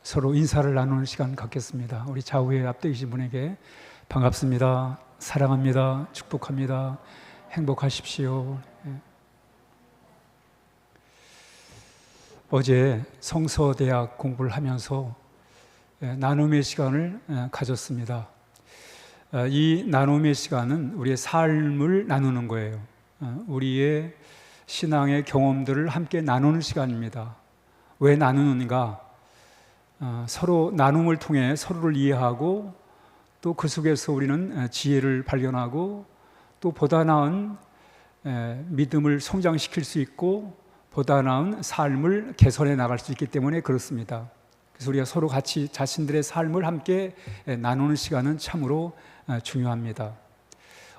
서로 인사를 나누는 시간 갖겠습니다. 우리 좌우에 앞에 계신 분에게 반갑습니다, 사랑합니다, 축복합니다, 행복하십시오. 어제 성서대학 공부를 하면서 나눔의 시간을 가졌습니다. 이 나눔의 시간은 우리의 삶을 나누는 거예요. 우리의 신앙의 경험들을 함께 나누는 시간입니다. 왜 나누는가? 서로 나눔을 통해 서로를 이해하고 또 그 속에서 우리는 지혜를 발견하고 또 보다 나은 믿음을 성장시킬 수 있고 보다 나은 삶을 개선해 나갈 수 있기 때문에 그렇습니다. 그래서 우리가 서로 같이 자신들의 삶을 함께 나누는 시간은 참으로 중요합니다.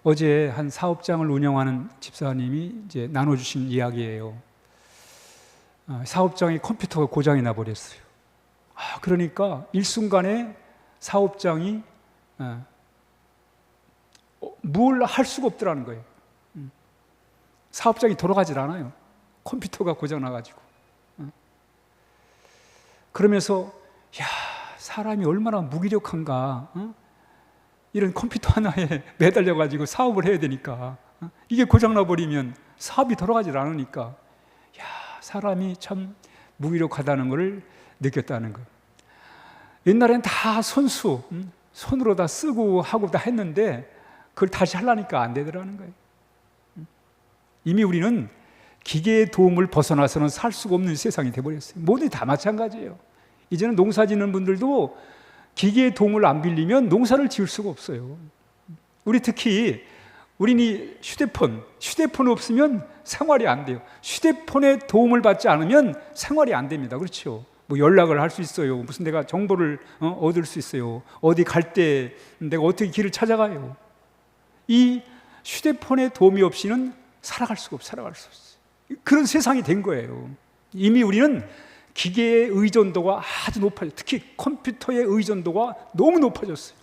어제 한 사업장을 운영하는 집사님이 이제 나눠주신 이야기예요. 사업장의 컴퓨터가 고장이 나버렸어요. 그러니까 일순간에 사업장이 뭘 할 수가 없더라는 거예요. 사업장이 돌아가질 않아요. 컴퓨터가 고장나가지고. 그러면서 사람이 얼마나 무기력한가. 이런 컴퓨터 하나에 매달려가지고 사업을 해야 되니까 이게 고장나버리면 사업이 돌아가질 않으니까 사람이 참 무기력하다는 것을 느꼈다는 거예요. 옛날엔 다 손으로 다 쓰고 하고 다 했는데 그걸 다시 하려니까 안 되더라는 거예요. 이미 우리는 기계의 도움을 벗어나서는 살 수가 없는 세상이 돼버렸어요. 모두 다 마찬가지예요. 이제는 농사 짓는 분들도 기계의 도움을 안 빌리면 농사를 지을 수가 없어요. 특히 우리는 휴대폰 없으면 생활이 안 돼요. 휴대폰의 도움을 받지 않으면 생활이 안 됩니다. 그렇죠? 연락을 할 수 있어요. 무슨 내가 정보를 얻을 수 있어요. 어디 갈 때 내가 어떻게 길을 찾아가요. 이 휴대폰의 도움이 없이는 살아갈 수가 없어요. 그런 세상이 된 거예요. 이미 우리는 기계의 의존도가 아주 높아졌어요. 특히 컴퓨터의 의존도가 너무 높아졌어요.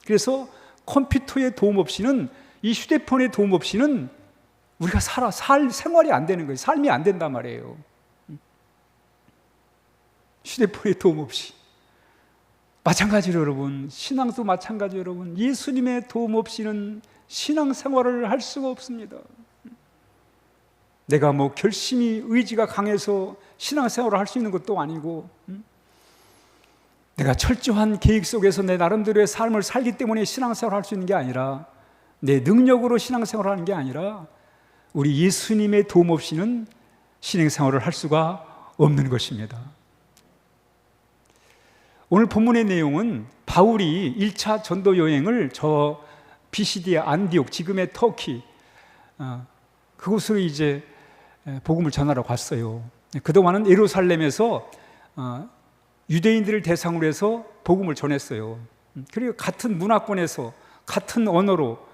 그래서 컴퓨터의 도움 없이는, 이 휴대폰의 도움 없이는 우리가 생활이 안 되는 거예요. 삶이 안 된단 말이에요. 휴대폰의 도움 없이. 마찬가지로 여러분, 신앙도 마찬가지로 여러분, 예수님의 도움 없이는 신앙생활을 할 수가 없습니다. 내가 결심이 의지가 강해서 신앙생활을 할 수 있는 것도 아니고, 내가 철저한 계획 속에서 내 나름대로의 삶을 살기 때문에 신앙생활을 할 수 있는 게 아니라, 내 능력으로 신앙생활을 하는 게 아니라 우리 예수님의 도움 없이는 신앙생활을 할 수가 없는 것입니다. 오늘 본문의 내용은 바울이 1차 전도 여행을 저 비시디아 안디옥, 지금의 터키, 그곳으로 이제 복음을 전하러 갔어요. 그동안은 예루살렘에서 유대인들을 대상으로 해서 복음을 전했어요. 그리고 같은 문화권에서 같은 언어로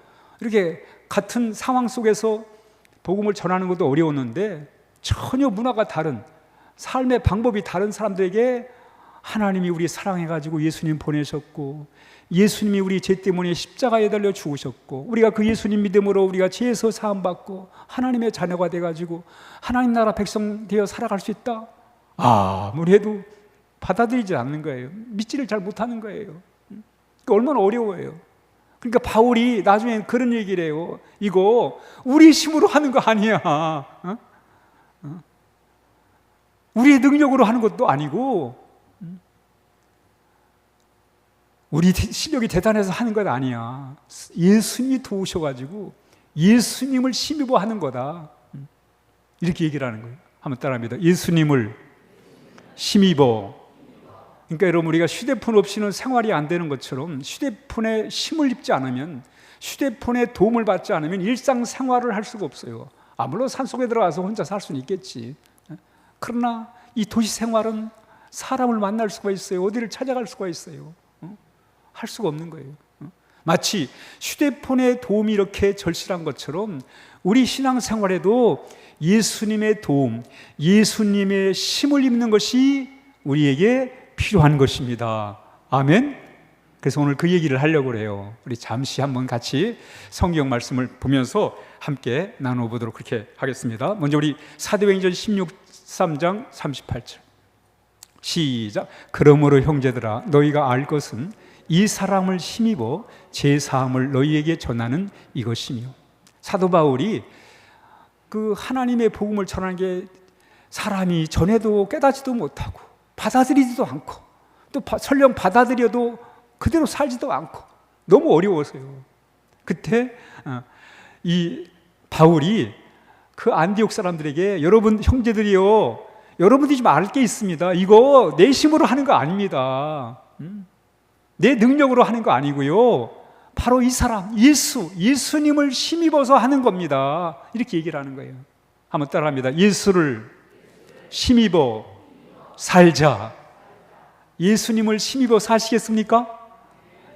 이렇게 같은 상황 속에서 복음을 전하는 것도 어려웠는데, 전혀 문화가 다른, 삶의 방법이 다른 사람들에게 하나님이 우리 사랑해가지고 예수님 보내셨고, 예수님이 우리 죄 때문에 십자가에 달려 죽으셨고, 우리가 그 예수님 믿음으로 우리가 죄에서 사함받고 하나님의 자녀가 돼가지고 하나님 나라 백성 되어 살아갈 수 있다? 아무리 해도 받아들이지 않는 거예요. 믿지를 잘 못하는 거예요. 얼마나 어려워요. 그러니까 바울이 나중에 그런 얘기를 해요. 이거 우리 힘으로 하는 거 아니야. 우리의 능력으로 하는 것도 아니고, 우리 실력이 대단해서 하는 것 아니야. 예수님이 도우셔가지고 예수님을 힘입어 하는 거다. 이렇게 얘기를 하는 거예요. 한번 따라합니다. 예수님을 힘입어. 그러니까 여러분, 우리가 휴대폰 없이는 생활이 안 되는 것처럼 휴대폰에 힘을 입지 않으면, 휴대폰의 도움을 받지 않으면 일상생활을 할 수가 없어요. 물론 산속에 들어가서 혼자 살 수는 있겠지. 그러나 이 도시 생활은 사람을 만날 수가 있어요. 어디를 찾아갈 수가 있어요. 할 수가 없는 거예요. 마치 휴대폰의 도움이 이렇게 절실한 것처럼 우리 신앙생활에도 예수님의 도움, 예수님의 힘을 입는 것이 우리에게 필요한 것입니다. 아멘. 그래서 오늘 그 얘기를 하려고 해요. 우리 잠시 한번 같이 성경 말씀을 보면서 함께 나눠보도록 그렇게 하겠습니다. 먼저 우리 사도행전 13장 38절. 시작. 그러므로 형제들아 너희가 알 것은 이 사람을 힘입어 제 사함을 너희에게 전하는 이것이며. 사도 바울이 그 하나님의 복음을 전하는 게 사람이 전해도 깨닫지도 못하고 받아들이지도 않고 또 설령 받아들여도 그대로 살지도 않고 너무 어려워서요. 그때 이 바울이 그 안디옥 사람들에게 여러분 형제들이요, 여러분들이 좀 알 게 있습니다. 이거 내 힘으로 하는 거 아닙니다. 내 능력으로 하는 거 아니고요. 바로 이 사람 예수님을 힘입어서 하는 겁니다. 이렇게 얘기를 하는 거예요. 한번 따라합니다. 예수를 힘입어 살자. 예수님을 힘입어 사시겠습니까?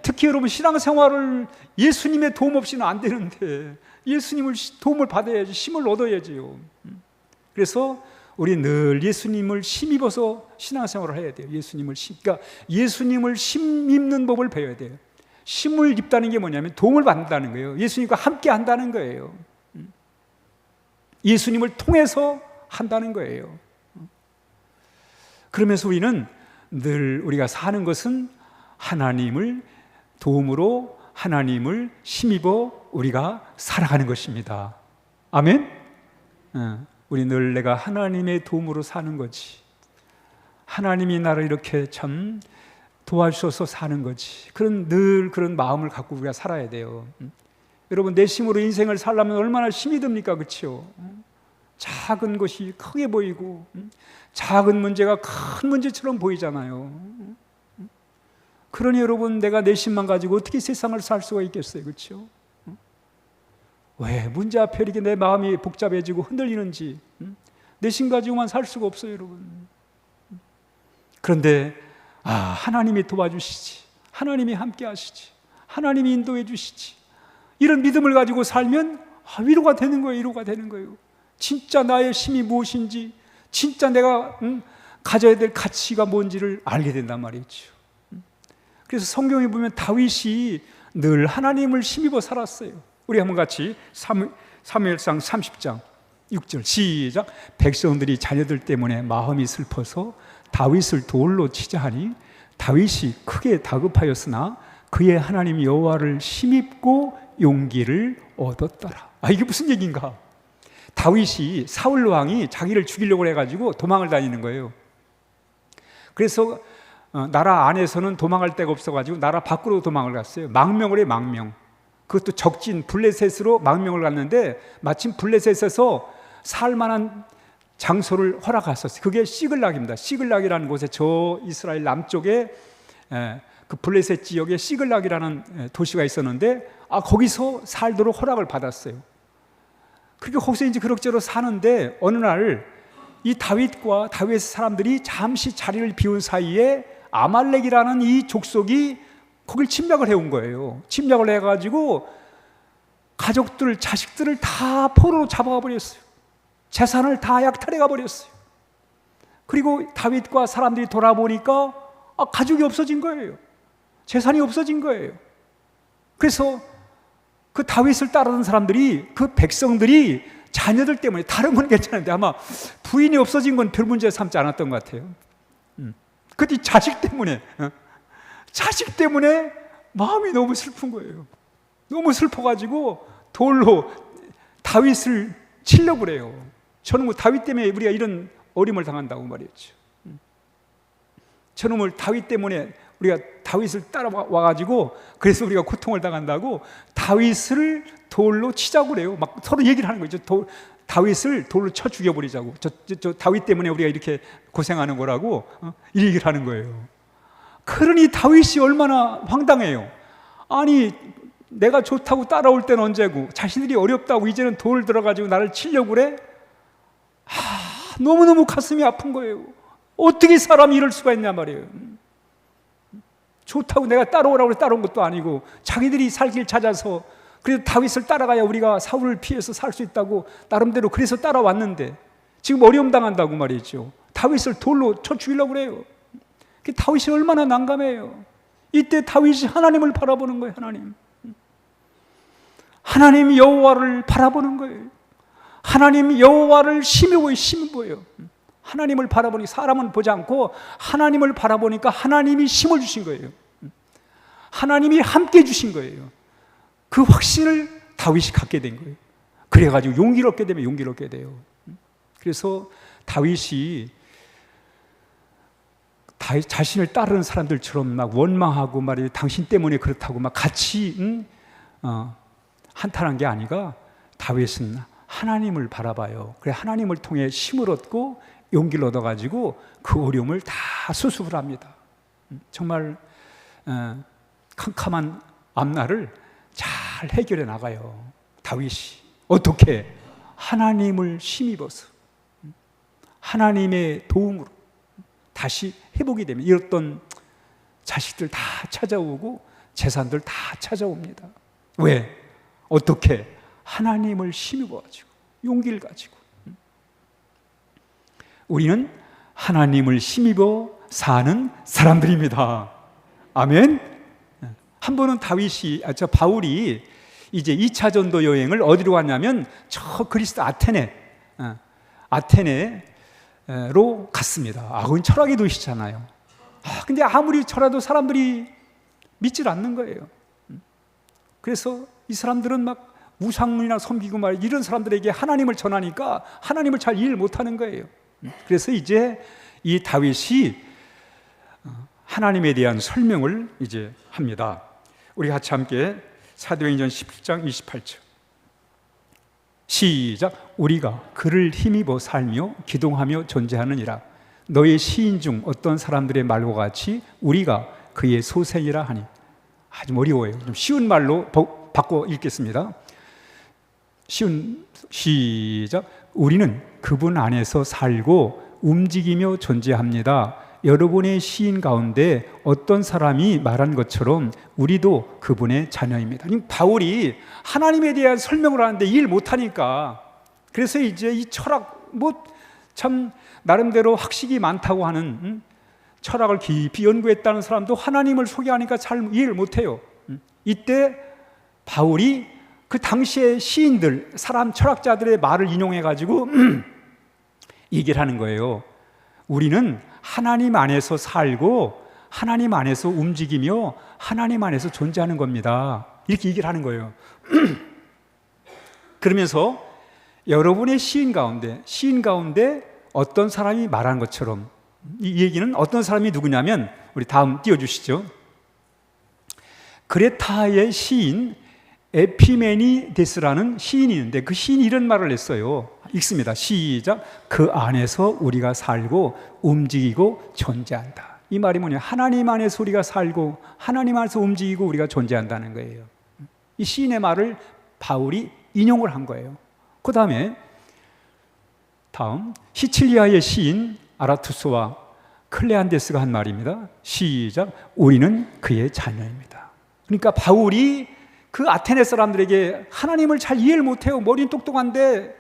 특히 여러분 신앙생활을 예수님의 도움 없이는 안 되는데 예수님을 도움을 받아야지, 힘을 얻어야지요. 그래서 우리 늘 예수님을 힘입어서 신앙생활을 해야 돼요. 그러니까 예수님을 힘입는 법을 배워야 돼요. 힘을 입다는 게 뭐냐면 도움을 받는다는 거예요. 예수님과 함께 한다는 거예요. 예수님을 통해서 한다는 거예요. 그러면서 우리는 늘 우리가 사는 것은 하나님을 도움으로 하나님을 힘입어 우리가 살아가는 것입니다. 아멘? 우리 늘 내가 하나님의 도움으로 사는 거지. 하나님이 나를 이렇게 참 도와주셔서 사는 거지. 늘 그런 마음을 갖고 우리가 살아야 돼요. 여러분 내 힘으로 인생을 살려면 얼마나 힘이 듭니까? 그렇죠? 작은 것이 크게 보이고 작은 문제가 큰 문제처럼 보이잖아요. 그러니 여러분 내가 내 힘만 가지고 어떻게 세상을 살 수가 있겠어요? 그렇죠? 왜 문제 앞에 이렇게 내 마음이 복잡해지고 흔들리는지 내 힘 가지고만 살 수가 없어요, 여러분. 그런데 하나님이 도와주시지, 하나님이 함께 하시지, 하나님이 인도해 주시지, 이런 믿음을 가지고 살면 위로가 되는 거예요. 위로가 되는 거예요. 진짜 나의 힘이 무엇인지, 진짜 내가 가져야 될 가치가 뭔지를 알게 된단 말이죠. 그래서 성경에 보면 다윗이 늘 하나님을 힘입어 살았어요. 우리 한번 같이 사무엘상 30장 6절 시작. 백성들이 자녀들 때문에 마음이 슬퍼서 다윗을 돌로 치자 하니 다윗이 크게 다급하였으나 그의 하나님 여호와를 힘입고 용기를 얻었더라. 이게 무슨 얘기인가? 다윗이 사울 왕이 자기를 죽이려고 해가지고 도망을 다니는 거예요. 그래서 나라 안에서는 도망할 데가 없어가지고 나라 밖으로 도망을 갔어요. 망명을 해, 망명. 그것도 적진 블레셋으로 망명을 갔는데 마침 블레셋에서 살만한 장소를 허락하셨어요. 그게 시글락입니다. 시글락이라는 곳에 저 이스라엘 남쪽에 그 블레셋 지역에 시글락이라는 도시가 있었는데 거기서 살도록 허락을 받았어요. 그렇게 거기서 이제 그럭저럭 사는데 어느 날 이 다윗과 다윗의 사람들이 잠시 자리를 비운 사이에 아말렉이라는 이 족속이 거길 침략을 해온 거예요. 침략을 해가지고 가족들, 자식들을 다 포로로 잡아가 버렸어요. 재산을 다 약탈해가 버렸어요. 그리고 다윗과 사람들이 돌아보니까 가족이 없어진 거예요. 재산이 없어진 거예요. 그래서 그 다윗을 따르는 사람들이, 그 백성들이 자녀들 때문에, 다른 건 괜찮은데 아마 부인이 없어진 건 별 문제 삼지 않았던 것 같아요. 그때 자식 때문에 마음이 너무 슬픈 거예요. 너무 슬퍼가지고 돌로 다윗을 치려고 그래요. 저놈을 다윗 때문에 우리가 이런 어림을 당한다고 말했죠. 저놈을 다윗 때문에 우리가 다윗을 따라와가지고 그래서 우리가 고통을 당한다고 다윗을 돌로 치자고 그래요. 막 서로 얘기를 하는 거죠. 다윗을 돌로 쳐 죽여버리자고. 저 다윗 때문에 우리가 이렇게 고생하는 거라고 이 얘기를 하는 거예요. 그러니 다윗이 얼마나 황당해요. 아니 내가 좋다고 따라올 때는 언제고, 자신들이 어렵다고 이제는 돌을 들어가지고 나를 치려고 그래? 너무너무 가슴이 아픈 거예요. 어떻게 사람이 이럴 수가 있냐 말이에요. 좋다고 내가 따라오라고 따라온 것도 아니고 자기들이 살 길 찾아서, 그래도 다윗을 따라가야 우리가 사울을 피해서 살 수 있다고 나름대로 그래서 따라왔는데 지금 어려움 당한다고 말이죠. 다윗을 돌로 쳐 죽이려고 그래요. 다윗이 얼마나 난감해요. 이때 다윗이 하나님을 바라보는 거예요. 하나님 여호와를 바라보는 거예요. 하나님 여호와를 힘입어요. 하나님을 바라보니 사람은 보지 않고 하나님을 바라보니까 하나님이 힘을 주신 거예요. 하나님이 함께 주신 거예요. 그 확신을 다윗이 갖게 된 거예요. 그래가지고 용기를 얻게 되면 용기를 얻게 돼요. 그래서 다윗이 자신을 따르는 사람들처럼 막 원망하고 말이에요. 당신 때문에 그렇다고 막 같이 한탄한 게 아니라 다윗은 하나님을 바라봐요. 그래 하나님을 통해 힘을 얻고 용기를 얻어가지고 그 어려움을 다 수습을 합니다. 정말 캄캄한 앞날을 잘 해결해 나가요. 다윗이 어떻게? 하나님을 힘입어서 하나님의 도움으로 다시 회복이 되면 잃었던 자식들 다 찾아오고 재산들 다 찾아옵니다. 왜? 어떻게? 하나님을 힘입어가지고 용기를 가지고. 우리는 하나님을 힘입어 사는 사람들입니다. 아멘. 한 번은 바울이 이제 2차 전도 여행을 어디로 갔냐면 저 그리스 아테네로 갔습니다. 그건 철학의 도시잖아요. 근데 아무리 철학도 사람들이 믿질 않는 거예요. 그래서 이 사람들은 막 우상이나 섬기고 이런 사람들에게 하나님을 전하니까 하나님을 잘 이해를 못하는 거예요. 그래서 이제 이 다윗이 하나님에 대한 설명을 이제 합니다. 우리 같이 함께 사도행전 17장 28절 시작. 우리가 그를 힘입어 살며 기동하며 존재하느니라. 너의 시인 중 어떤 사람들의 말과 같이 우리가 그의 소생이라 하니. 아주 어려워요. 좀 쉬운 말로 바꿔 읽겠습니다. 시작. 우리는 그분 안에서 살고 움직이며 존재합니다. 여러분의 시인 가운데 어떤 사람이 말한 것처럼 우리도 그분의 자녀입니다. 바울이 하나님에 대한 설명을 하는데 이해를 못하니까, 그래서 이제 이 철학 참 나름대로 학식이 많다고 하는 철학을 깊이 연구했다는 사람도 하나님을 소개하니까 잘 이해를 못해요. 이때 바울이 그 당시의 시인들, 사람 철학자들의 말을 인용해가지고 얘기를 하는 거예요. 우리는 하나님 안에서 살고 하나님 안에서 움직이며 하나님 안에서 존재하는 겁니다. 이렇게 얘기를 하는 거예요. 그러면서 여러분의 시인 가운데 어떤 사람이 말한 것처럼, 이 얘기는 어떤 사람이 누구냐면, 우리 다음 띄워주시죠. 그레타의 시인 에피메니데스라는 시인이 있는데 그 시인이 이런 말을 했어요. 읽습니다. 시작. 그 안에서 우리가 살고 움직이고 존재한다. 이 말이 뭐냐? 하나님 안에서 우리가 살고 하나님 안에서 움직이고 우리가 존재한다는 거예요. 이 시인의 말을 바울이 인용을 한 거예요. 그 다음에 다음 시칠리아의 시인 아라투스와 클레안데스가 한 말입니다. 시작. 우리는 그의 자녀입니다. 그러니까 바울이 그 아테네 사람들에게 하나님을 잘 이해를 못해요. 머리는 똑똑한데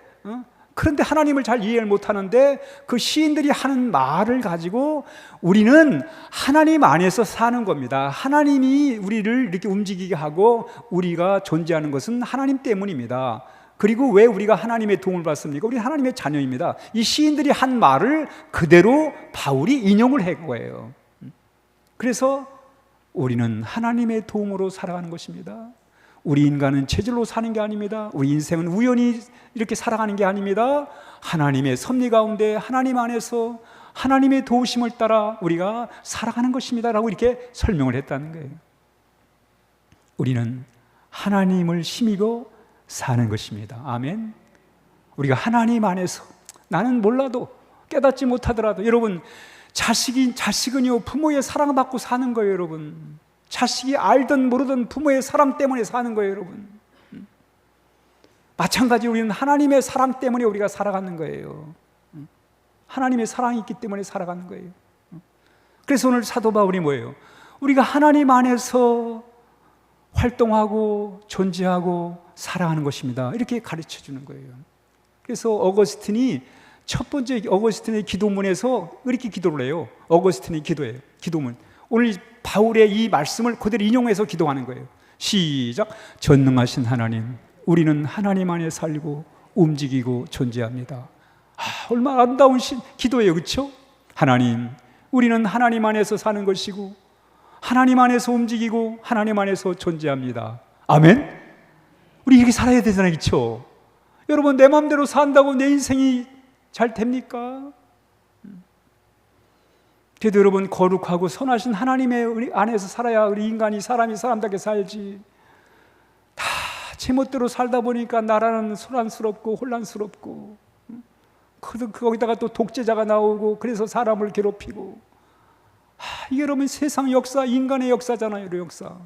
그런데 하나님을 잘 이해를 못하는데 그 시인들이 하는 말을 가지고 우리는 하나님 안에서 사는 겁니다. 하나님이 우리를 이렇게 움직이게 하고 우리가 존재하는 것은 하나님 때문입니다. 그리고 왜 우리가 하나님의 도움을 받습니까? 우리 하나님의 자녀입니다. 이 시인들이 한 말을 그대로 바울이 인용을 한 거예요. 그래서 우리는 하나님의 도움으로 살아가는 것입니다. 우리 인간은 체질로 사는 게 아닙니다. 우리 인생은 우연히 이렇게 살아가는 게 아닙니다. 하나님의 섭리 가운데 하나님 안에서 하나님의 도우심을 따라 우리가 살아가는 것입니다 라고 이렇게 설명을 했다는 거예요. 우리는 하나님을 힘입어 사는 것입니다. 아멘. 우리가 하나님 안에서, 나는 몰라도 깨닫지 못하더라도, 여러분 자식은요 부모의 사랑받고 사는 거예요. 여러분 자식이 알든 모르든 부모의 사랑 때문에 사는 거예요. 여러분 마찬가지로 우리는 하나님의 사랑 때문에 우리가 살아가는 거예요. 하나님의 사랑이 있기 때문에 살아가는 거예요. 그래서 오늘 사도 바울이 뭐예요? 우리가 하나님 안에서 활동하고 존재하고 살아가는 것입니다 이렇게 가르쳐 주는 거예요. 그래서 어거스틴이 첫 번째 어거스틴의 기도문에서 이렇게 기도를 해요. 어거스틴의 기도예요. 기도문. 오늘 바울의 이 말씀을 그대로 인용해서 기도하는 거예요. 시작. 전능하신 하나님, 우리는 하나님 안에 살고 움직이고 존재합니다. 얼마나 아름다운 기도예요, 그렇죠? 하나님, 우리는 하나님 안에서 사는 것이고 하나님 안에서 움직이고 하나님 안에서 존재합니다. 아멘? 우리 이렇게 살아야 되잖아요, 그렇죠? 여러분, 내 마음대로 산다고 내 인생이 잘 됩니까? 그래도 여러분, 거룩하고 선하신 하나님의 우리 안에서 살아야 우리 인간이 사람이 사람답게 살지. 다 제멋대로 살다 보니까 나라는 소란스럽고 혼란스럽고, 거기다가 또 독재자가 나오고 그래서 사람을 괴롭히고, 이게 여러분 세상 역사, 인간의 역사잖아요, 이 역사.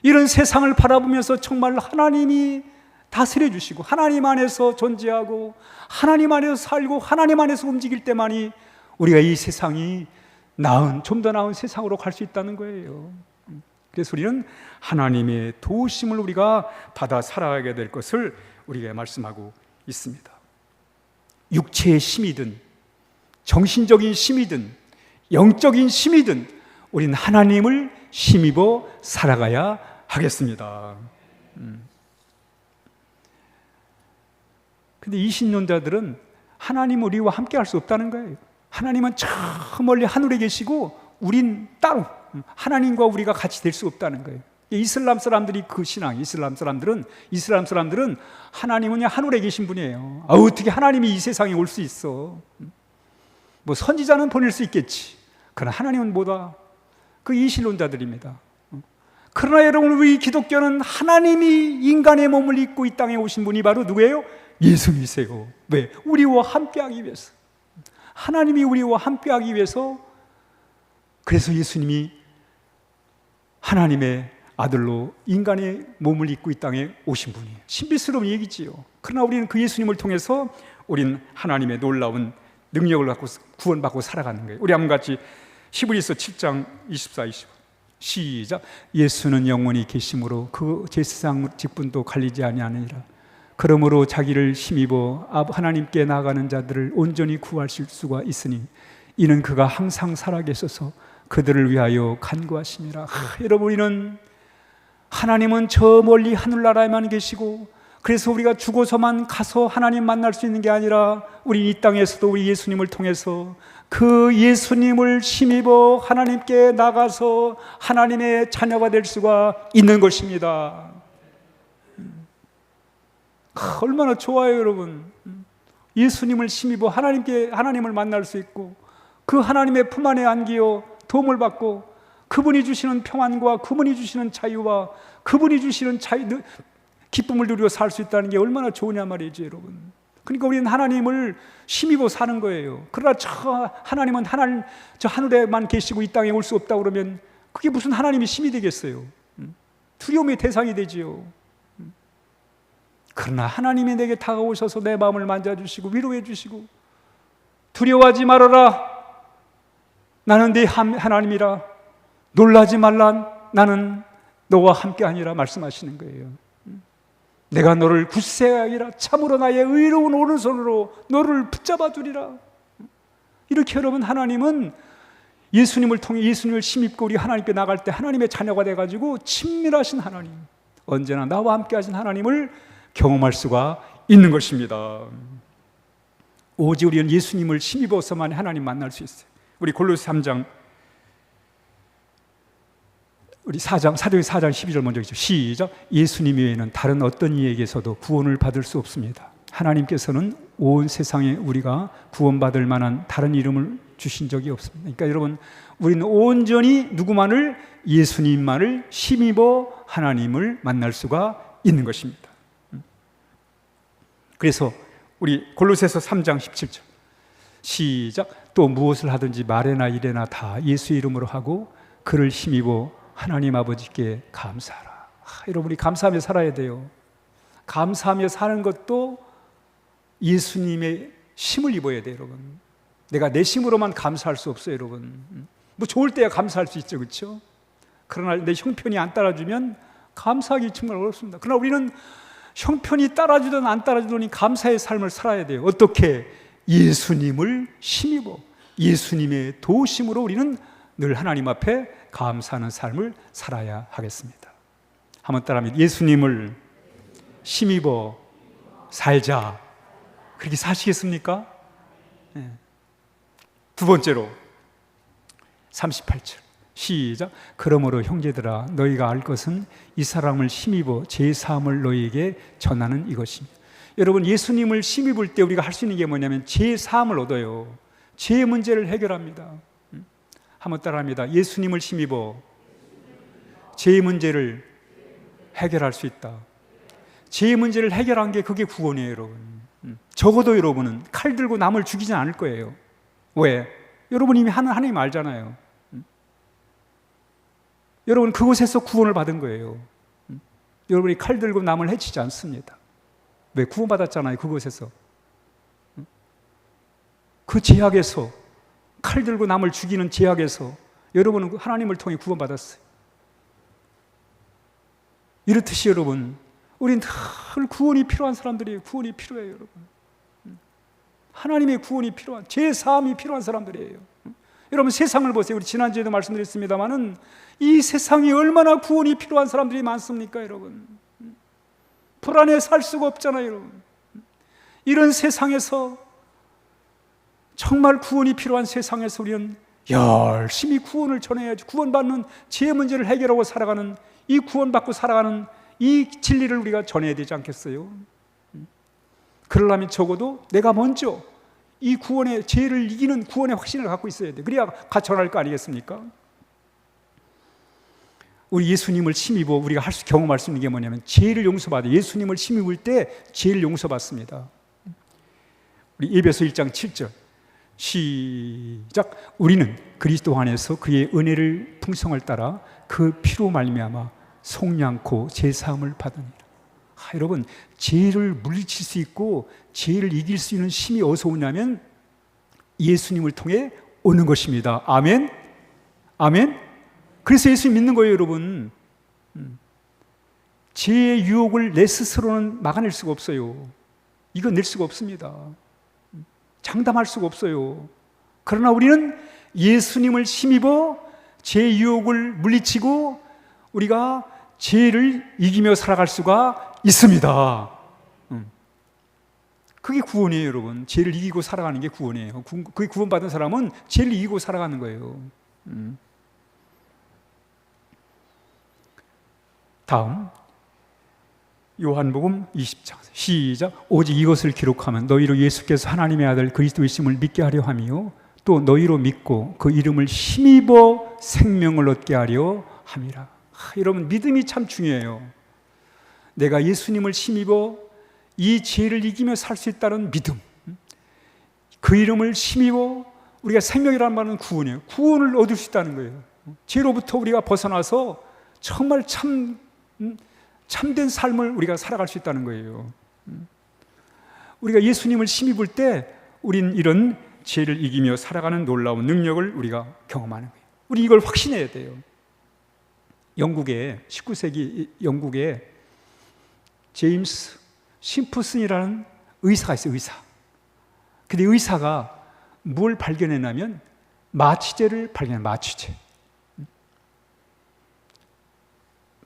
이런 세상을 바라보면서 정말 하나님이 다스려 주시고 하나님 안에서 존재하고 하나님 안에서 살고 하나님 안에서 움직일 때만이 우리가 이 세상이 좀 더 나은 세상으로 갈 수 있다는 거예요. 그래서 우리는 하나님의 도우심을 우리가 받아 살아가게 될 것을 우리가 말씀하고 있습니다. 육체의 힘이든 정신적인 힘이든 영적인 힘이든 우리는 하나님을 힘입어 살아가야 하겠습니다. 근데 이신론자들은 하나님 우리와 함께 할 수 없다는 거예요. 하나님은 저 멀리 하늘에 계시고 우린 따로 하나님과 우리가 같이 될 수 없다는 거예요. 이슬람 사람들이 그 신앙, 이슬람 사람들은 하나님은 하늘에 계신 분이에요. 어떻게 하나님이 이 세상에 올 수 있어? 뭐 선지자는 보낼 수 있겠지. 그러나 하나님은 뭐다? 그 이신론자들입니다. 그러나 여러분, 우리 기독교는 하나님이 인간의 몸을 입고 이 땅에 오신 분이 바로 누구예요? 예수님이세요. 왜? 우리와 함께하기 위해서. 하나님이 우리와 함께하기 위해서, 그래서 예수님이 하나님의 아들로 인간의 몸을 입고 이 땅에 오신 분이에요. 신비스러운 얘기지요. 그러나 우리는 그 예수님을 통해서 우리는 하나님의 놀라운 능력을 갖고 구원받고 살아가는 거예요. 우리 한번 같이 히브리서 7장 24, 25 시작. 예수는 영원히 계심으로 그 제사장 직분도 갈리지 아니하느니라. 그러므로 자기를 힘입어 하나님께 나아가는 자들을 온전히 구하실 수가 있으니 이는 그가 항상 살아계셔서 그들을 위하여 간구하심이라. 여러분, 우리는 하나님은 저 멀리 하늘나라에만 계시고, 그래서 우리가 죽어서만 가서 하나님 만날 수 있는 게 아니라 우리 이 땅에서도 우리 예수님을 통해서 그 예수님을 힘입어 하나님께 나가서 하나님의 자녀가 될 수가 있는 것입니다. 얼마나 좋아요, 여러분. 예수님을 힘입어 하나님을 만날 수 있고 그 하나님의 품 안에 안기어 도움을 받고 그분이 주시는 평안과 그분이 주시는 자유와 그분이 주시는 기쁨을 누리고 살 수 있다는 게 얼마나 좋으냐 말이지, 여러분. 그러니까 우리는 하나님을 힘입어 사는 거예요. 그러나 하나님은 저 하늘에만 계시고 이 땅에 올 수 없다 그러면 그게 무슨 하나님의 힘이 되겠어요? 두려움의 대상이 되지요. 그러나 하나님이 내게 다가오셔서 내 마음을 만져주시고 위로해 주시고 두려워하지 말아라, 나는 네 하나님이라, 놀라지 말라, 나는 너와 함께하니라 말씀하시는 거예요. 내가 너를 굳세하리라, 참으로 나의 의로운 오른손으로 너를 붙잡아 주리라. 이렇게 여러분, 하나님은 예수님을 통해 예수님을 힘입고 우리 하나님께 나갈 때 하나님의 자녀가 돼가지고 친밀하신 하나님, 언제나 나와 함께 하신 하나님을 경험할 수가 있는 것입니다. 오직 우리는 예수님을 힘입어서만 하나님 만날 수 있어요. 우리 골로새 3장 우리 사도행 4장 12절 먼저 읽죠. 시작. 예수님 외에는 다른 어떤 이에게서도 구원을 받을 수 없습니다. 하나님께서는 온 세상에 우리가 구원받을 만한 다른 이름을 주신 적이 없습니다. 그러니까 여러분, 우리는 온전히 누구만을, 예수님만을 힘입어 하나님을 만날 수가 있는 것입니다. 그래서 우리 골로새서 3장 17절 시작. 또 무엇을 하든지 말에나 일에나 다 예수 이름으로 하고 그를 힘입어 하나님 아버지께 감사하라. 여러분이 감사하며 살아야 돼요. 감사하며 사는 것도 예수님의 힘을 입어야 돼요, 여러분. 내가 내 힘으로만 감사할 수 없어요, 여러분. 뭐 좋을 때야 감사할 수 있죠, 그렇죠? 그러나 내 형편이 안 따라주면 감사하기 정말 어렵습니다. 그러나 우리는 형편이 따라주든 안 따라주든 감사의 삶을 살아야 돼요. 어떻게? 예수님을 힘입어 예수님의 도우심으로 우리는 늘 하나님 앞에 감사하는 삶을 살아야 하겠습니다. 한번 따라합니다. 예수님을 힘입어 살자. 그렇게 사시겠습니까? 네. 두 번째로 38절 시작. 그러므로 형제들아 너희가 알 것은 이 사람을 힘입어 제 사함을 너희에게 전하는 이것입니다. 여러분, 예수님을 힘입을 때 우리가 할 수 있는 게 뭐냐면 제 사함을 얻어요. 제 문제를 해결합니다. 한번 따라합니다. 예수님을 힘입어 제 문제를 해결할 수 있다. 제 문제를 해결한 게 그게 구원이에요, 여러분. 적어도 여러분은 칼 들고 남을 죽이지 않을 거예요. 왜? 여러분 이미 하나님 알잖아요. 여러분 그곳에서 구원을 받은 거예요. 여러분이 칼 들고 남을 해치지 않습니다. 왜? 구원받았잖아요. 그곳에서. 그 죄악에서, 칼 들고 남을 죽이는 죄악에서 여러분은 하나님을 통해 구원받았어요. 이렇듯이 여러분, 우린 늘 구원이 필요한 사람들이에요. 구원이 필요해요, 여러분. 하나님의 구원이 필요한, 제 사함이 필요한 사람들이에요. 여러분 세상을 보세요. 우리 지난주에도 말씀드렸습니다마는 이 세상이 얼마나 구원이 필요한 사람들이 많습니까, 여러분? 불안해 살 수가 없잖아요, 여러분. 이런 세상에서, 정말 구원이 필요한 세상에서 우리는 열심히 구원을 전해야지. 구원받는 죄 문제를 해결하고 살아가는, 이 구원받고 살아가는 이 진리를 우리가 전해야 되지 않겠어요? 그러려면 적어도 내가 먼저 이 구원의, 죄를 이기는 구원의 확신을 갖고 있어야 돼. 그래야 가천할 거 아니겠습니까? 우리 예수님을 힘입어 우리가 경험할 수 있는 게 뭐냐면 죄를 용서받아요. 예수님을 힘입을 때 죄를 용서받습니다. 우리 에베소 1장 7절 시작. 우리는 그리스도 안에서 그의 은혜를 풍성을 따라 그 피로 말미암아 속량코 제사함을 받으니라. 여러분, 죄를 물리칠 수 있고 죄를 이길 수 있는 힘이 어디서 오냐면 예수님을 통해 오는 것입니다. 아멘? 아멘? 그래서 예수 믿는 거예요, 여러분. 죄의 유혹을 내 스스로는 막아낼 수가 없어요. 이거 낼 수가 없습니다. 장담할 수가 없어요. 그러나 우리는 예수님을 힘입어 죄의 유혹을 물리치고 우리가 죄를 이기며 살아갈 수가 있습니다. 그게 구원이에요, 여러분. 죄를 이기고 살아가는 게 구원이에요. 그게 구원받은 사람은 죄를 이기고 살아가는 거예요. 다음 요한복음 20장 시작. 오직 이것을 기록하면 너희로 예수께서 하나님의 아들 그리스도이심을 믿게 하려 함이요 또 너희로 믿고 그 이름을 힘입어 생명을 얻게 하려 함이라. 여러분, 믿음이 참 중요해요. 내가 예수님을 힘입어 이 죄를 이기며 살 수 있다는 믿음, 그 이름을 힘입어 우리가 생명이라는 말은 구원이에요. 구원을 얻을 수 있다는 거예요. 죄로부터 우리가 벗어나서 정말 참된 삶을 우리가 살아갈 수 있다는 거예요. 우리가 예수님을 힘입을 때 우린 이런 죄를 이기며 살아가는 놀라운 능력을 우리가 경험하는 거예요. 우리 이걸 확신해야 돼요. 영국에 19세기 영국에 제임스 심프슨이라는 의사가 있어요. 의사. 근데 의사가 뭘 발견했냐면 마취제를 발견한 마취제.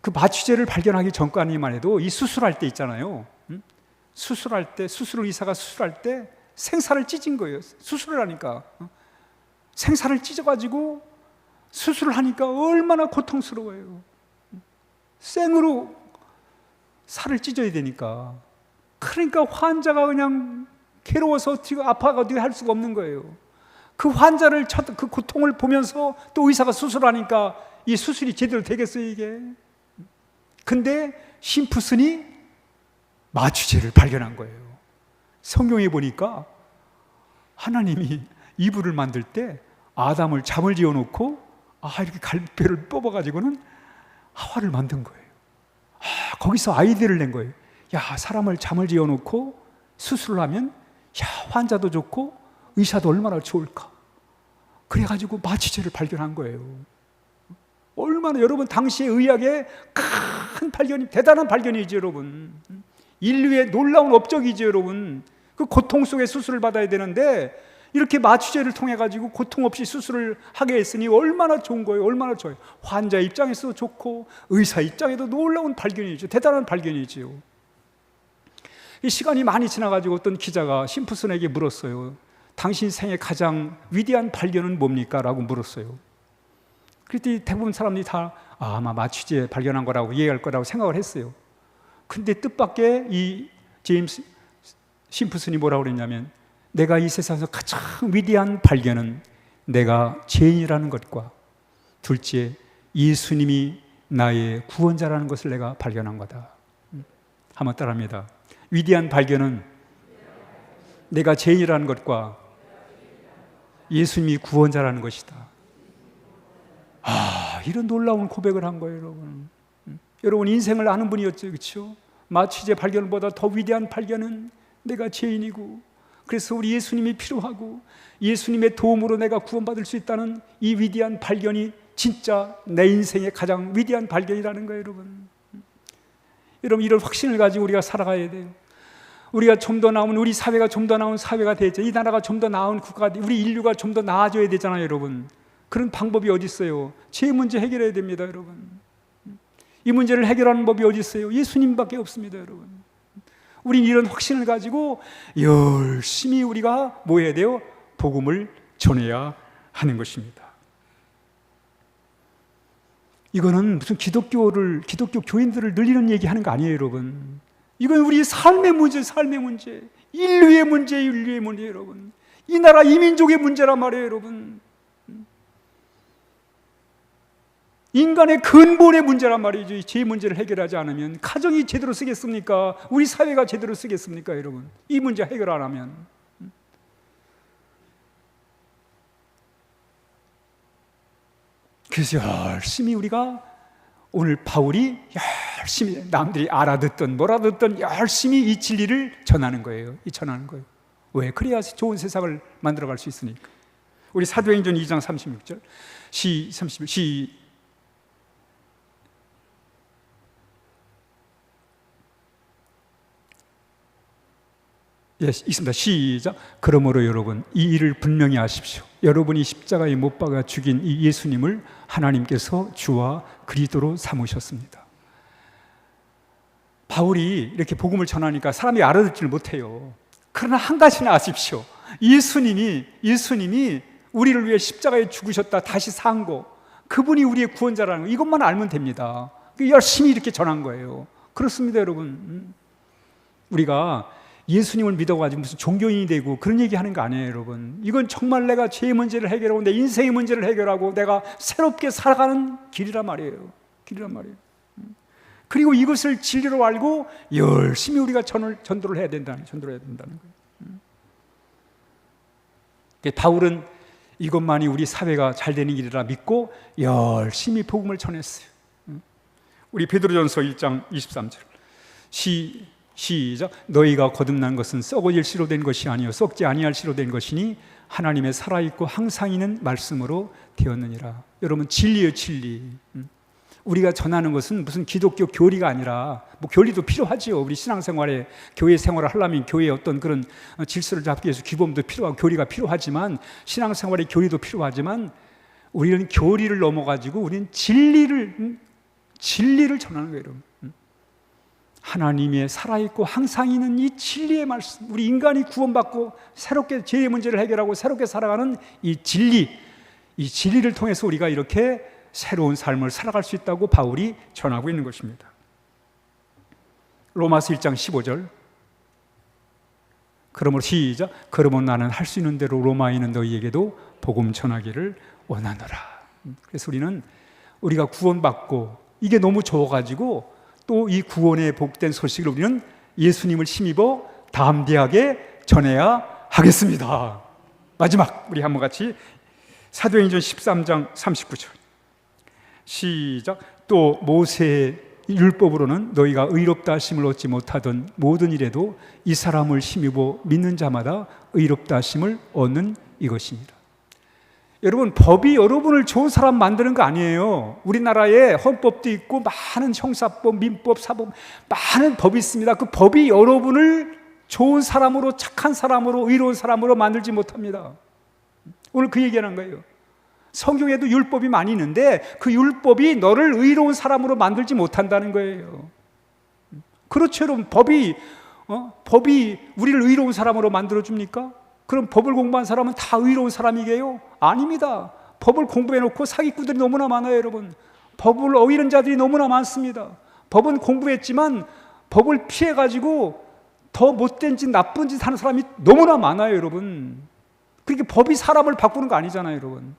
그 마취제를 발견하기 전까지만 해도 이 수술할 때 있잖아요. 수술할 때 의사가 수술할 때 생사를 찢은 거예요. 수술을 하니까 생사를 찢어가지고 수술을 하니까 얼마나 고통스러워요. 생으로 살을 찢어야 되니까. 그러니까 환자가 그냥 괴로워서 어떻게 아파가 어떻게 할 수가 없는 거예요. 그 환자를 그 고통을 보면서 또 의사가 수술하니까 이 수술이 제대로 되겠어요, 이게? 근데 심프슨이 마취제를 발견한 거예요. 성경에 보니까 하나님이 이불을 만들 때 아담을 잠을 지어놓고 이렇게 갈배를 뽑아가지고는 하와를 만든 거예요. 거기서 아이디어를 낸 거예요. 사람을 잠을 지어놓고 수술을 하면 환자도 좋고 의사도 얼마나 좋을까. 그래가지고 마취제를 발견한 거예요. 얼마나, 여러분, 당시의 의학의 큰 발견이, 대단한 발견이죠, 여러분. 인류의 놀라운 업적이죠, 여러분. 그 고통 속에 수술을 받아야 되는데 이렇게 마취제를 통해 가지고 고통 없이 수술을 하게 했으니 얼마나 좋은 거예요. 얼마나 좋아요. 환자 입장에서도 좋고 의사 입장에도 놀라운 발견이죠. 대단한 발견이죠. 이 시간이 많이 지나가지고 어떤 기자가 심프슨에게 물었어요. 당신 생애 가장 위대한 발견은 뭡니까? 라고 물었어요. 그랬더니 대부분 사람들이 다 아마 마취제 발견한 거라고 이해할 거라고 생각을 했어요. 근데 뜻밖의 이 제임스 심프슨이 뭐라고 그랬냐면, 내가 이 세상에서 가장 위대한 발견은 내가 죄인이라는 것과 둘째, 예수님이 나의 구원자라는 것을 내가 발견한 거다. 한번 따라합니다. 위대한 발견은 내가 죄인이라는 것과 예수님이 구원자라는 것이다. 이런 놀라운 고백을 한 거예요, 여러분. 여러분, 인생을 아는 분이었죠, 그렇죠? 마취제 발견보다 더 위대한 발견은 내가 죄인이고, 그래서 우리 예수님이 필요하고 예수님의 도움으로 내가 구원받을 수 있다는 이 위대한 발견이 진짜 내 인생의 가장 위대한 발견이라는 거예요, 여러분. 여러분, 이런 확신을 가지고 우리가 살아가야 돼요. 우리가 좀 더 나은, 우리 사회가 좀 더 나은 사회가 되죠. 이 나라가 좀 더 나은 국가가, 우리 인류가 좀 더 나아져야 되잖아요, 여러분. 그런 방법이 어디 있어요? 죄 문제 해결해야 됩니다, 여러분. 이 문제를 해결하는 법이 어디 있어요? 예수님밖에 없습니다, 여러분. 우린 이런 확신을 가지고 열심히 우리가 뭐 해야 돼요? 복음을 전해야 하는 것입니다. 이거는 무슨 기독교 교인들을 늘리는 얘기하는 거 아니에요, 여러분. 이건 우리 삶의 문제, 인류의 문제, 여러분. 이 나라 이민족의 문제란 말이에요, 여러분. 인간의 근본의 문제란 말이죠. 이 죄 문제를 해결하지 않으면 가정이 제대로 쓰겠습니까? 우리 사회가 제대로 쓰겠습니까, 여러분? 이 문제 해결 안 하면. 그래서 열심히 우리가 오늘 바울이 열심히 남들이 알아듣던 뭐라듣던 열심히 이 진리를 전하는 거예요. 왜? 그래야 좋은 세상을 만들어갈 수 있으니까. 우리 사도행전 2장 36절 있습니다. 시작. 그러므로 여러분, 이 일을 분명히 아십시오. 여러분이 십자가에 못 박아 죽인 이 예수님을 하나님께서 주와 그리스도로 삼으셨습니다. 바울이 이렇게 복음을 전하니까 사람이 알아듣지를 못해요. 그러나 한 가지는 아십시오. 예수님이 우리를 위해 십자가에 죽으셨다, 다시 산 거, 그분이 우리의 구원자라는 거, 이것만 알면 됩니다. 열심히 이렇게 전한 거예요. 그렇습니다, 여러분. 우리가 예수님을 믿어가지고 무슨 종교인이 되고 그런 얘기하는 거 아니에요, 여러분. 이건 정말 내가 죄의 문제를 해결하고 내 인생의 문제를 해결하고 내가 새롭게 살아가는 길이란 말이에요. 그리고 이것을 진리로 알고 열심히 우리가 전도를 해야 된다는 거예요. 바울은 이것만이 우리 사회가 잘 되는 길이라 믿고 열심히 복음을 전했어요. 우리 베드로전서 1장 23절 시작. 너희가 거듭난 것은 썩어질 씨로 된 것이 아니요 썩지 아니할 씨로 된 것이니 하나님의 살아있고 항상 있는 말씀으로 되었느니라. 여러분, 진리예요, 진리. 우리가 전하는 것은 무슨 기독교 교리가 아니라, 뭐 교리도 필요하지요. 우리 신앙생활에, 교회 생활을 하려면 교회의 어떤 그런 질서를 잡기 위해서 기본도 필요하고 교리가 필요하지만, 신앙생활에 교리도 필요하지만, 우리는 교리를 넘어가지고 우리는 진리를 전하는 거예요, 여러분. 하나님의 살아있고 항상 있는 이 진리의 말씀, 우리 인간이 구원받고 새롭게 죄의 문제를 해결하고 새롭게 살아가는 이 진리를 통해서 우리가 이렇게 새로운 삶을 살아갈 수 있다고 바울이 전하고 있는 것입니다. 로마서 1장 15절. 그러므로 나는 할 수 있는 대로 로마에 있는 너희에게도 복음 전하기를 원하노라. 그래서 우리가 구원받고 이게 너무 좋아가지고 또 이 구원의 복된 소식을 우리는 예수님을 힘입어 담대하게 전해야 하겠습니다. 마지막, 우리 한번 같이 사도행전 13장 39절 시작. 또 모세의 율법으로는 너희가 의롭다 하심을 얻지 못하던 모든 일에도 이 사람을 힘입어 믿는 자마다 의롭다 하심을 얻는 이것입니다. 여러분, 법이 여러분을 좋은 사람 만드는 거 아니에요. 우리나라에 헌법도 있고 많은 형사법, 민법, 사법, 많은 법이 있습니다. 그 법이 여러분을 좋은 사람으로, 착한 사람으로, 의로운 사람으로 만들지 못합니다. 오늘 그 얘기하는 거예요. 성경에도 율법이 많이 있는데 그 율법이 너를 의로운 사람으로 만들지 못한다는 거예요. 그렇죠, 여러분. 법이 법이 우리를 의로운 사람으로 만들어줍니까? 그럼 법을 공부한 사람은 다 의로운 사람이게요? 아닙니다. 법을 공부해놓고 사기꾼들이 너무나 많아요, 여러분. 법을 어기는 자들이 너무나 많습니다. 법은 공부했지만 법을 피해가지고 더 못된 짓, 나쁜 짓 하는 사람이 너무나 많아요, 여러분. 그러니까 법이 사람을 바꾸는 거 아니잖아요, 여러분.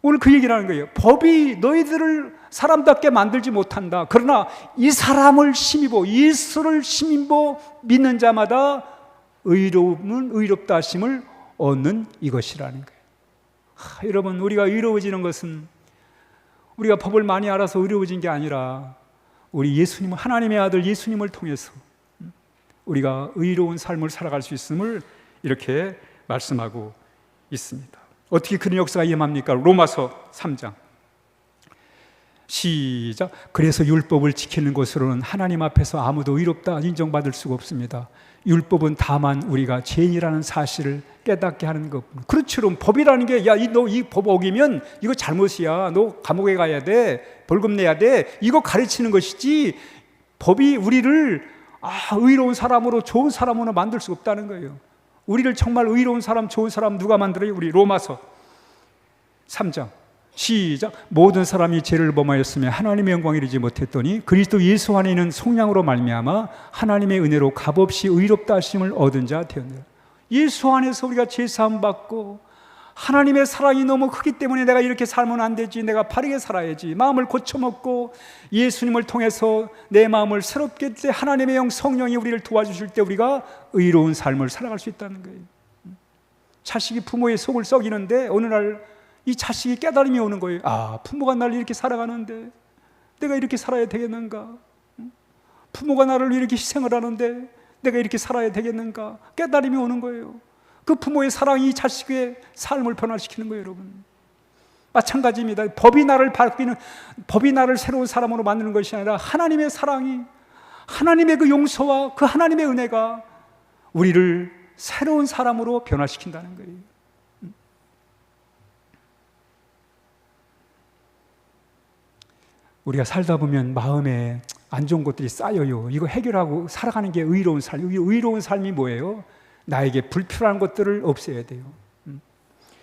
오늘 그 얘기를 하는 거예요. 법이 너희들을 사람답게 만들지 못한다. 그러나 이 사람을 힘입어, 예수를 힘입어 믿는 자마다 의로움은 의롭다 하심을 얻는 이것이라는 거예요. 여러분, 우리가 의로워지는 것은 우리가 법을 많이 알아서 의로워진 게 아니라 우리 예수님, 하나님의 아들 예수님을 통해서 우리가 의로운 삶을 살아갈 수 있음을 이렇게 말씀하고 있습니다. 어떻게 그런 역사가 임합니까? 로마서 3장 시작. 그래서 율법을 지키는 것으로는 하나님 앞에서 아무도 의롭다 인정받을 수가 없습니다. 율법은 다만 우리가 죄인이라는 사실을 깨닫게 하는 것. 그렇죠. 법이라는 게, 야, 너 이 법 어기면 이거 잘못이야. 너 감옥에 가야 돼. 벌금 내야 돼. 이거 가르치는 것이지, 법이 우리를 의로운 사람으로, 좋은 사람으로 만들 수 없다는 거예요. 우리를 정말 의로운 사람, 좋은 사람 누가 만들어요? 우리 로마서 3장 시작. 모든 사람이 죄를 범하였으며 하나님의 영광에 이르지 못했더니 그리스도 예수 안에 있는 속량으로 말미암아 하나님의 은혜로 값없이 의롭다 하심을 얻은 자 되었느라. 예수 안에서 우리가 죄 사함 받고 하나님의 사랑이 너무 크기 때문에 내가 이렇게 살면 안 되지, 내가 바르게 살아야지, 마음을 고쳐먹고 예수님을 통해서 내 마음을 새롭게 할 때 하나님의 영 성령이 우리를 도와주실 때 우리가 의로운 삶을 살아갈 수 있다는 거예요. 자식이 부모의 속을 썩이는데 어느 날 이 자식이 깨달음이 오는 거예요. 부모가 나를 이렇게 살아가는데 내가 이렇게 살아야 되겠는가? 부모가 나를 이렇게 희생을 하는데 내가 이렇게 살아야 되겠는가? 깨달음이 오는 거예요. 그 부모의 사랑이 자식의 삶을 변화시키는 거예요, 여러분. 마찬가지입니다. 법이 나를 새로운 사람으로 만드는 것이 아니라 하나님의 사랑이, 하나님의 그 용서와 그 하나님의 은혜가 우리를 새로운 사람으로 변화시킨다는 거예요. 우리가 살다 보면 마음에 안 좋은 것들이 쌓여요. 이거 해결하고 살아가는 게 의로운 삶. 의로운 삶이 뭐예요? 나에게 불필요한 것들을 없애야 돼요.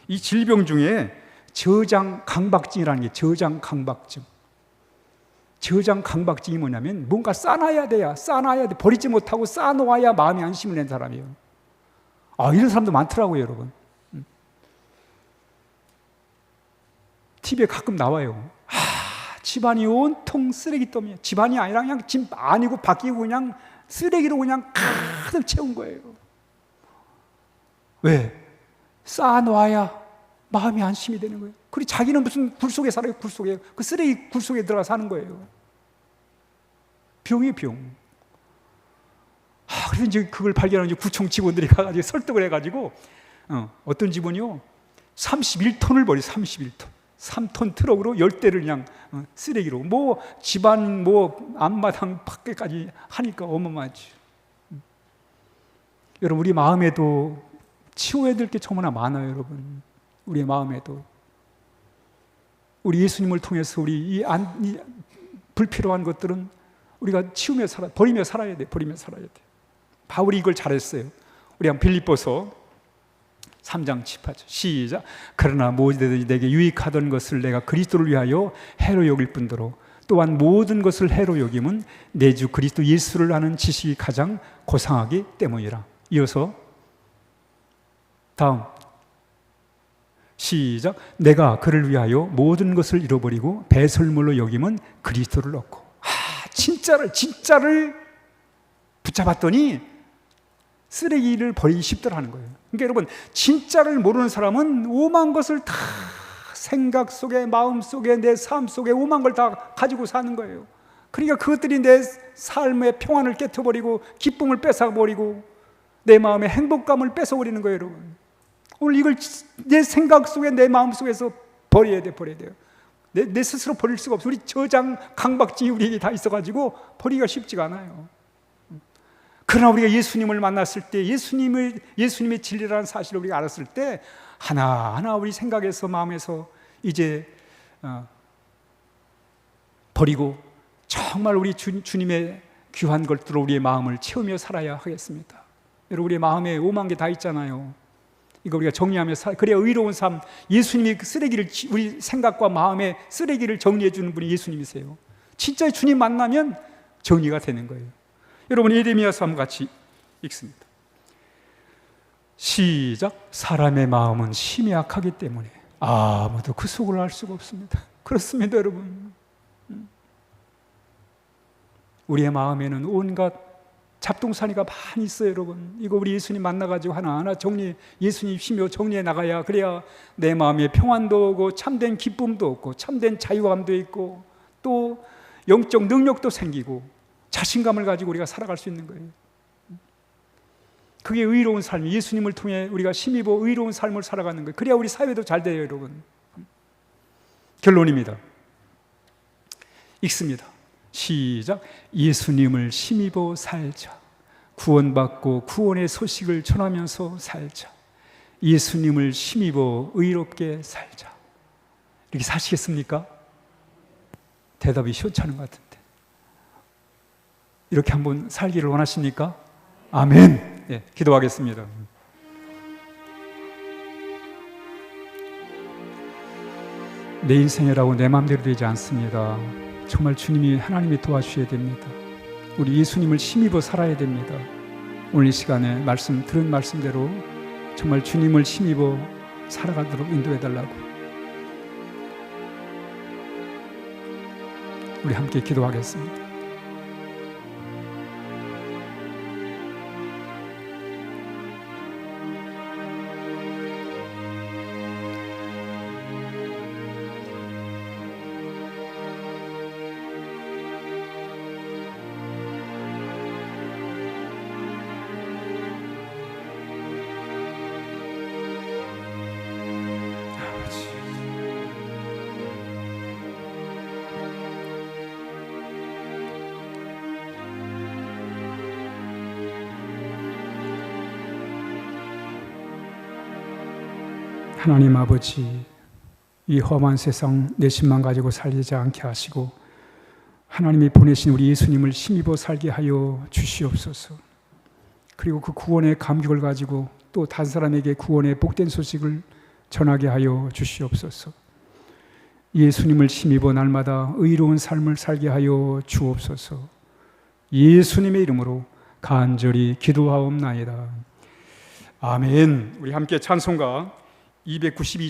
이 질병 중에 저장 강박증이라는 게 저장 강박증. 저장 강박증이 뭐냐면 뭔가 쌓아놔야 돼. 버리지 못하고 쌓아놓아야 마음이 안심을 낸 사람이에요. 이런 사람도 많더라고요, 여러분. TV에 가끔 나와요. 집안이 온통 쓰레기더미에, 집안이 아니라 그냥 집 아니고 바뀌고 그냥 쓰레기로 그냥 가득 채운 거예요. 왜? 쌓아놓아야 마음이 안심이 되는 거예요. 그리고 자기는 무슨 굴 속에 살아요. 굴 속에, 그 쓰레기 굴 속에 들어가 사는 거예요. 병이에요, 병. 그래서 이제 그걸 발견한 구청 직원들이 가가지고 설득을 해가지고 어떤 집은요 31톤을 버려. 31톤 3톤 트럭으로 10대를 그냥 쓰레기로, 집안 앞마당 밖에까지 하니까 어마어마하지. 여러분, 우리 마음에도 치워야 될 게 정말 많아요, 여러분. 우리의 마음에도 우리 예수님을 통해서 이 불필요한 것들은 우리가 버리며 살아야 돼. 바울이 이걸 잘했어요. 우리 한번 빌립보서 3장 18절 시작. 그러나 무엇이든지 내게 유익하던 것을 내가 그리스도를 위하여 해로 여길 뿐더러 또한 모든 것을 해로 여김은 내 주 그리스도 예수를 아는 지식이 가장 고상하기 때문이라. 이어서 다음 시작. 내가 그를 위하여 모든 것을 잃어버리고 배설물로 여김은 그리스도를 얻고. 진짜를 붙잡았더니 쓰레기를 버리기 쉽더라는 거예요. 그러니까 여러분, 진짜를 모르는 사람은 오만 것을 다 생각 속에, 마음 속에, 내 삶 속에 오만 걸 다 가지고 사는 거예요. 그러니까 그것들이 내 삶의 평안을 깨트버리고 기쁨을 뺏어버리고 내 마음의 행복감을 뺏어버리는 거예요, 여러분. 오늘 이걸 내 생각 속에, 내 마음 속에서 버려야 돼요. 내 스스로 버릴 수가 없어요. 우리 저장 강박증이 우리에게 다 있어가지고 버리기가 쉽지가 않아요. 그러나 우리가 예수님을 만났을 때, 예수님의 진리라는 사실을 우리가 알았을 때 하나하나 우리 생각에서, 마음에서 이제 버리고 정말 우리 주님의 귀한 것들로 우리의 마음을 채우며 살아야 하겠습니다. 여러분, 우리의 마음에 오만 개 다 있잖아요. 이거 우리가 정리하며 그래야 의로운 삶. 예수님이 그 쓰레기를, 우리 생각과 마음의 쓰레기를 정리해 주는 분이 예수님이세요. 진짜 주님 만나면 정리가 되는 거예요. 여러분, 예레미야서 한번 같이 읽습니다. 시작. 사람의 마음은 심히 악하기 때문에 아무도 그 속을 알 수가 없습니다. 그렇습니다, 여러분. 우리의 마음에는 온갖 잡동사니가 많이 있어요, 여러분. 이거 우리 예수님 만나가지고 하나하나 예수님 힘으로 정리해 나가야, 그래야 내 마음에 평안도 오고 참된 기쁨도 없고 참된 자유감도 있고 또 영적 능력도 생기고 자신감을 가지고 우리가 살아갈 수 있는 거예요. 그게 의로운 삶, 예수님을 통해 우리가 힘입어 의로운 삶을 살아가는 거예요. 그래야 우리 사회도 잘 돼요, 여러분. 결론입니다. 읽습니다. 시작. 예수님을 힘입어 살자. 구원받고 구원의 소식을 전하면서 살자. 예수님을 힘입어 의롭게 살자. 이렇게 사시겠습니까? 대답이 시원찮은 것 같은데. 이렇게 한번 살기를 원하십니까? 아멘. 예, 기도하겠습니다. 내 인생이라고 내 마음대로 되지 않습니다. 정말 주님이, 하나님이 도와주셔야 됩니다. 우리 예수님을 힘입어 살아야 됩니다. 오늘 이 시간에 들은 말씀대로 정말 주님을 힘입어 살아가도록 인도해달라고 우리 함께 기도하겠습니다. 하나님 아버지, 이 험한 세상 내심만 가지고 살지 않게 하시고 하나님이 보내신 우리 예수님을 힘입어 살게 하여 주시옵소서. 그리고 그 구원의 감격을 가지고 또 다른 사람에게 구원의 복된 소식을 전하게 하여 주시옵소서. 예수님을 힘입어 날마다 의로운 삶을 살게 하여 주옵소서. 예수님의 이름으로 간절히 기도하옵나이다. 아멘. 우리 함께 찬송가 292